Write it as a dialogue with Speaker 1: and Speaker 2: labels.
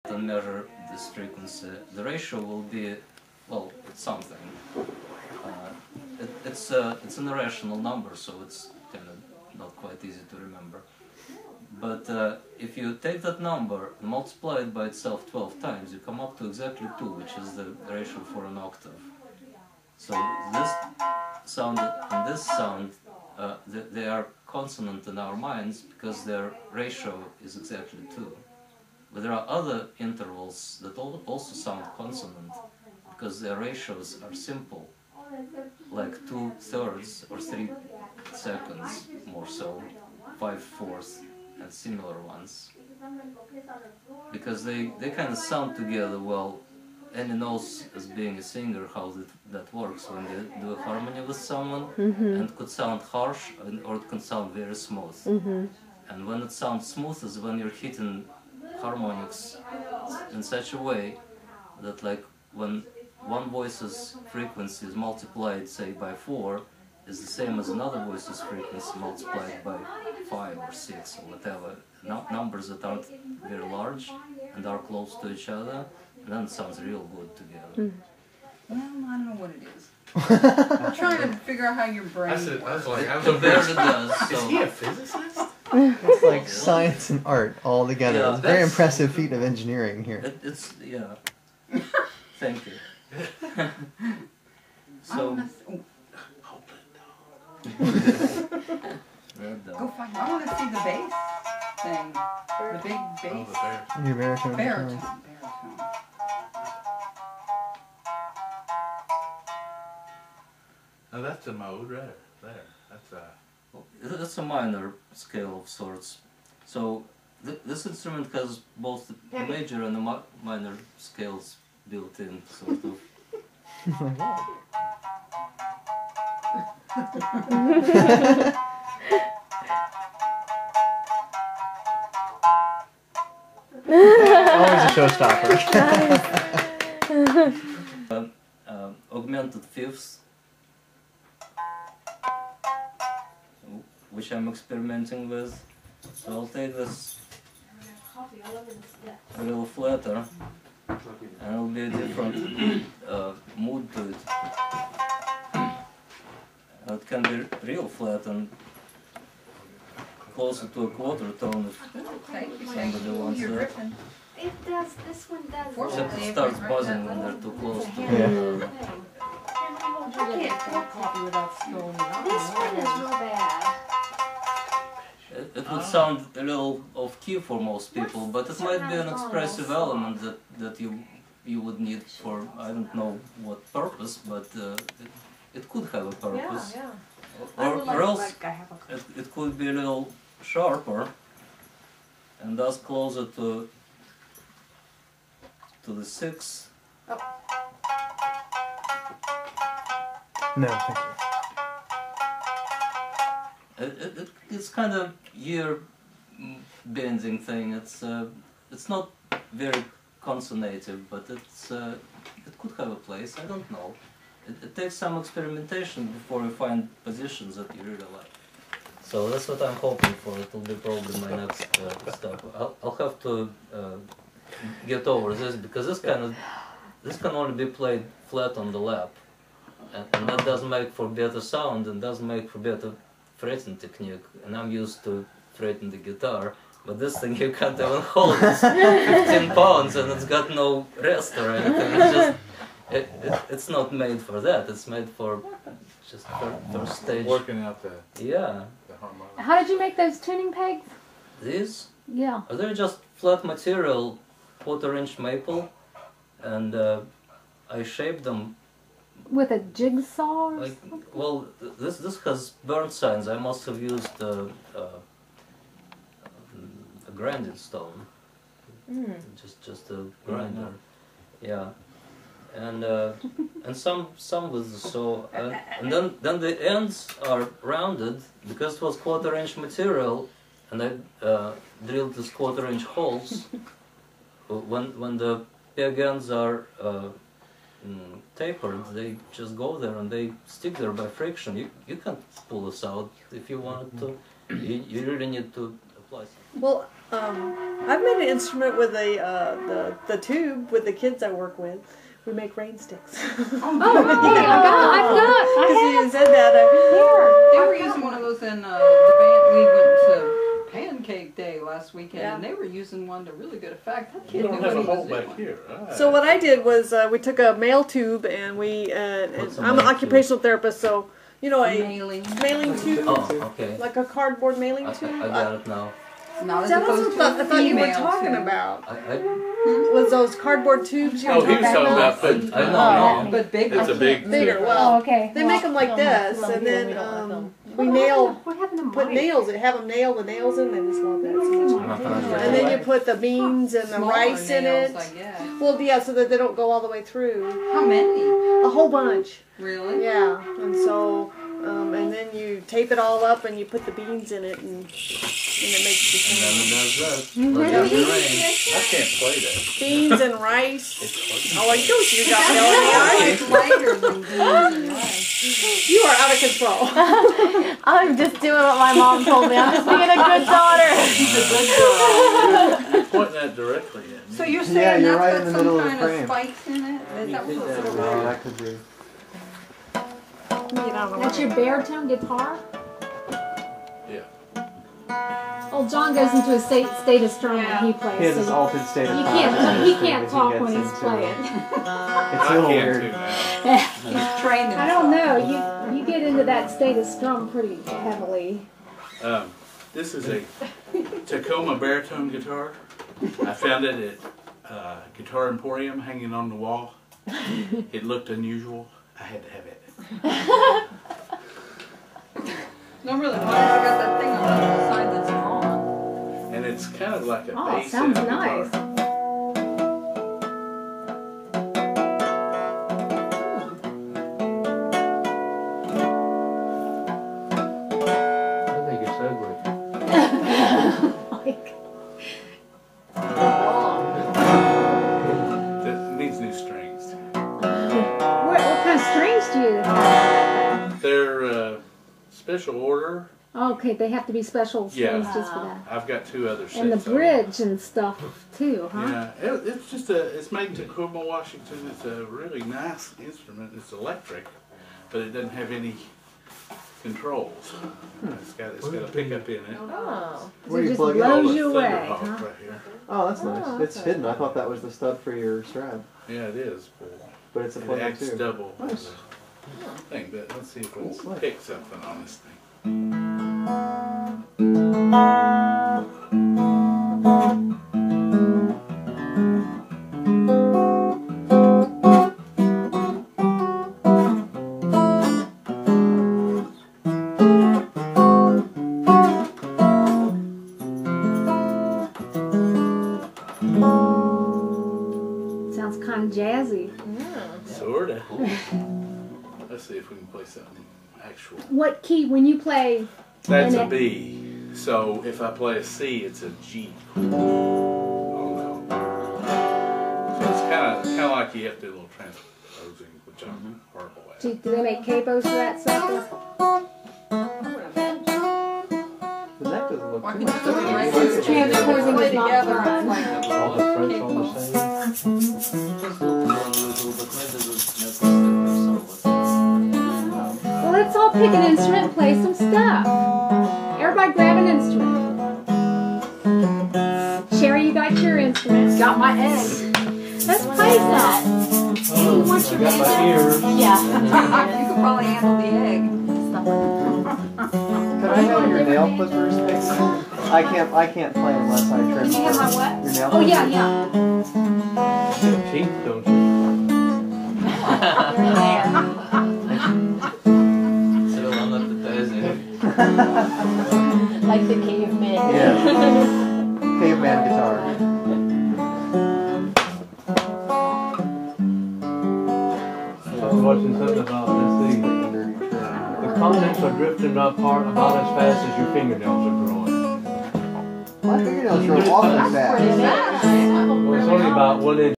Speaker 1: and measure this frequency, the ratio will be, well, it's something. It's an irrational number, so it's kind of not quite easy to remember. But if you take that number and multiply it by itself 12 times, you come up to exactly 2, which is the ratio for an octave. So this sound and this sound, they are consonant in our minds because their ratio is exactly 2. But there are other intervals that also sound consonant because their ratios are simple, like 2/3 or 3 seconds more so, 5/4 and similar ones. Because they kind of sound together well. Annie knows, as being a singer, how that works when you do a harmony with someone, and it could sound harsh or it can sound very smooth. And when it sounds smooth is when you're hitting harmonics in such a way that, like, when one voice's frequency is multiplied, say, by 4, is the same as another voice's frequency multiplied by 5 or 6 or whatever. Numbers that aren't very large and are close to each other, and then it sounds real good together.
Speaker 2: Well, I don't know what it is. I'm trying to figure out how your brain works.
Speaker 1: It does. So.
Speaker 3: Is he a physicist?
Speaker 4: It's like science and art all together.
Speaker 1: Yeah,
Speaker 4: it's a very impressive feat of engineering here.
Speaker 1: It's yeah. Thank you. So.
Speaker 2: Go find. I want to see the bass thing. The big bass.
Speaker 4: Your baritone.
Speaker 2: Baritone.
Speaker 3: Oh, that's a mode right there. That's a.
Speaker 1: It's a minor scale of sorts. So this instrument has both the major and the minor scales built in, sort of.
Speaker 4: Always a showstopper.
Speaker 1: Augmented fifths, which I'm experimenting with. So I'll take this a little flatter, and it'll be a different mood to it. It can be real flat and closer to a quarter tone if somebody wants that.
Speaker 5: It does, this one does.
Speaker 1: Except it starts buzzing when they're too close to
Speaker 4: Yeah.
Speaker 5: I can't pour coffee without spilling it out. This one is real bad.
Speaker 1: It would sound a little off key for most people, but it might be an expressive element that you would need for I don't know what purpose, but it could have a purpose.
Speaker 5: Yeah.
Speaker 1: Or else it could be a little sharper and thus closer to the 6.
Speaker 5: Oh.
Speaker 4: No, thank you.
Speaker 1: It's kind of ear bending thing. It's not very consonative, but it could have a place. I don't know. It takes some experimentation before you find positions that you really like. So that's what I'm hoping for. It will be probably my next step. I'll have to get over this because this can only be played flat on the lap, and that doesn't make for better sound and doesn't make for better fretting technique. And I'm used to fretting the guitar, but this thing you can't even hold. It's 15 pounds and it's got no rest or anything. It's just. It's not made for that. It's made for just for stage.
Speaker 3: Working out the harmonic.
Speaker 6: How did you make those tuning pegs?
Speaker 1: These?
Speaker 6: Yeah.
Speaker 1: They're just flat material, 1/4-inch maple, and I shaped them.
Speaker 6: With a jigsaw or
Speaker 1: Like,
Speaker 6: something?
Speaker 1: well, this has burn signs. I must have used a grinding stone. Just a grinder. Yeah. And some with the saw, and then the ends are rounded because it was 1/4-inch material, and I drilled these 1/4-inch holes. When the peg ends are tapered, they just go there and they stick there by friction. You can't pull this out if you wanted to. You really need to apply something.
Speaker 7: Well, I've made an instrument with the tube with the kids I work with. We make rainsticks.
Speaker 2: Oh,
Speaker 7: Because you said that.
Speaker 2: They were using one of those in the band. We went to Pancake Day last weekend, and they were using one to really good effect. That kid
Speaker 3: You don't
Speaker 2: knew
Speaker 3: have
Speaker 2: what
Speaker 3: a
Speaker 2: he
Speaker 3: hole
Speaker 2: was
Speaker 3: back
Speaker 2: doing.
Speaker 3: here. Right.
Speaker 7: So what I did was we took a mail tube and we. I'm an occupational therapist, so you know a mailing tube,
Speaker 1: Oh, okay.
Speaker 7: like a cardboard mailing tube.
Speaker 1: I got it now.
Speaker 2: Not as
Speaker 7: That was
Speaker 2: opposed
Speaker 7: what
Speaker 2: to
Speaker 7: I thought you were
Speaker 2: female
Speaker 7: talking
Speaker 2: tube.
Speaker 7: about.
Speaker 1: Was
Speaker 7: those cardboard tubes you were
Speaker 3: Oh, he was
Speaker 7: talking
Speaker 3: talking
Speaker 7: about?
Speaker 3: about putting.
Speaker 1: I know.
Speaker 2: But big.
Speaker 3: It's a big.
Speaker 7: Bigger.
Speaker 6: Oh,
Speaker 7: Well,
Speaker 6: okay.
Speaker 7: they make them like this, and then we put nails. They have them nail the nails in. They just love that so much. And then you put the beans and the
Speaker 2: Smaller
Speaker 7: rice in
Speaker 2: nails,
Speaker 7: it.
Speaker 2: I guess.
Speaker 7: Well, yeah, so that they don't go all the way through.
Speaker 2: How many?
Speaker 7: A whole bunch.
Speaker 2: Really?
Speaker 7: Yeah, and so, and then you tape it all up and you put the beans in it and it makes the
Speaker 1: And then it
Speaker 7: sound.
Speaker 1: does that. Let it rain.
Speaker 3: I can't play that.
Speaker 7: Beans and rice.
Speaker 3: It's
Speaker 7: Oh, you got
Speaker 2: It's lighter than beans and rice.
Speaker 7: You are out of control.
Speaker 6: I'm just doing what my mom told me. I'm just being a good daughter.
Speaker 3: You're pointing that directly at me.
Speaker 2: So you're saying
Speaker 4: Yeah, you're
Speaker 2: that's
Speaker 4: right
Speaker 2: got
Speaker 4: in the
Speaker 2: some
Speaker 4: middle of the
Speaker 2: kind of
Speaker 4: frame.
Speaker 2: spikes in it? Is that what it's
Speaker 4: Oh, that could be.
Speaker 6: That's your baritone guitar?
Speaker 3: Yeah.
Speaker 6: Oh, John goes into a state of strum when he plays.
Speaker 4: He has
Speaker 6: so
Speaker 4: this altered state of
Speaker 6: he can't talk when he's playing.
Speaker 4: It's a
Speaker 3: I
Speaker 4: little
Speaker 3: can
Speaker 4: weird.
Speaker 3: too now.
Speaker 2: He's trained himself.
Speaker 6: I don't know. You get into that state of strum pretty heavily.
Speaker 3: This is a Tacoma baritone guitar. I found it at Guitar Emporium hanging on the wall. It looked unusual. I had to have it.
Speaker 2: No, really. Why has it got that thing on the side that's on?
Speaker 3: And it's kind of like a
Speaker 6: Oh,
Speaker 3: bass
Speaker 6: it sounds
Speaker 3: in a guitar.
Speaker 6: nice.
Speaker 1: I think it's ugly.
Speaker 3: It needs new strings.
Speaker 6: What kind of strings do you have?
Speaker 3: They're special order.
Speaker 6: Okay, they have to be special strings
Speaker 3: Yeah.
Speaker 6: just for that.
Speaker 3: I've got 2 other sets.
Speaker 6: And the
Speaker 3: of them.
Speaker 6: bridge and stuff too, huh?
Speaker 3: Yeah, it's just it's made in Tacoma, Washington. It's a really nice instrument. It's electric, but it doesn't have any controls. It's got a pickup in it.
Speaker 7: Oh.
Speaker 4: Where
Speaker 6: It
Speaker 4: you
Speaker 6: just
Speaker 4: plug it?
Speaker 6: blows
Speaker 3: Oh,
Speaker 6: you
Speaker 3: the
Speaker 6: away,
Speaker 3: Thunderhawk
Speaker 6: huh?
Speaker 3: right here.
Speaker 4: Oh, that's nice.
Speaker 7: Oh,
Speaker 4: It's hidden. I thought that was the stud for your strap,
Speaker 3: Yeah, it is.
Speaker 4: but it's a
Speaker 3: It
Speaker 4: plug-in
Speaker 3: acts
Speaker 4: too.
Speaker 3: double
Speaker 4: Nice.
Speaker 3: as a thing, but let's see if we
Speaker 4: That's
Speaker 3: can
Speaker 4: nice.
Speaker 3: pick something on this thing.
Speaker 6: Sounds kind of jazzy.
Speaker 3: Sorta. Let's see if we can play something actual.
Speaker 6: What key when you play?
Speaker 3: That's
Speaker 6: And
Speaker 3: a
Speaker 6: it-
Speaker 3: B. So if I play a C, it's a G. Oh no. So it's kind of like you have to do a little transposing, which I'm horrible at.
Speaker 6: Do they make capos for that sucker?
Speaker 4: The neck doesn't look
Speaker 2: Why
Speaker 4: too
Speaker 2: can
Speaker 4: much
Speaker 2: you do it
Speaker 4: different.
Speaker 2: right
Speaker 6: Since
Speaker 2: here?
Speaker 6: transposing
Speaker 2: Play
Speaker 6: is not
Speaker 2: together,
Speaker 6: fun.
Speaker 2: it's like
Speaker 1: All the
Speaker 2: French on the
Speaker 1: Just look one little, but maybe the
Speaker 6: Well, let's all pick an instrument and play some stuff. Everybody grab an instrument. Sherry, you got your instrument.
Speaker 5: Got my egg.
Speaker 6: Let's play some.
Speaker 5: You want your egg? Yeah.
Speaker 2: You could probably handle the egg.
Speaker 4: Can I have your nail clippers fixed? I can't play unless I trim.
Speaker 6: Can you have my what?
Speaker 4: Your nail
Speaker 6: Oh, yeah,
Speaker 4: clippers?
Speaker 6: yeah.
Speaker 3: Teeth, don't you?
Speaker 1: Still unappetizing.
Speaker 5: Like the caveman.
Speaker 4: Yeah. Caveman guitar.
Speaker 8: I was watching something about this thing. The continents are drifting apart about as fast as your fingernails are growing.
Speaker 4: My fingernails grow awfully fast.
Speaker 5: Pretty fast.
Speaker 8: Well, it's only about 1 inch.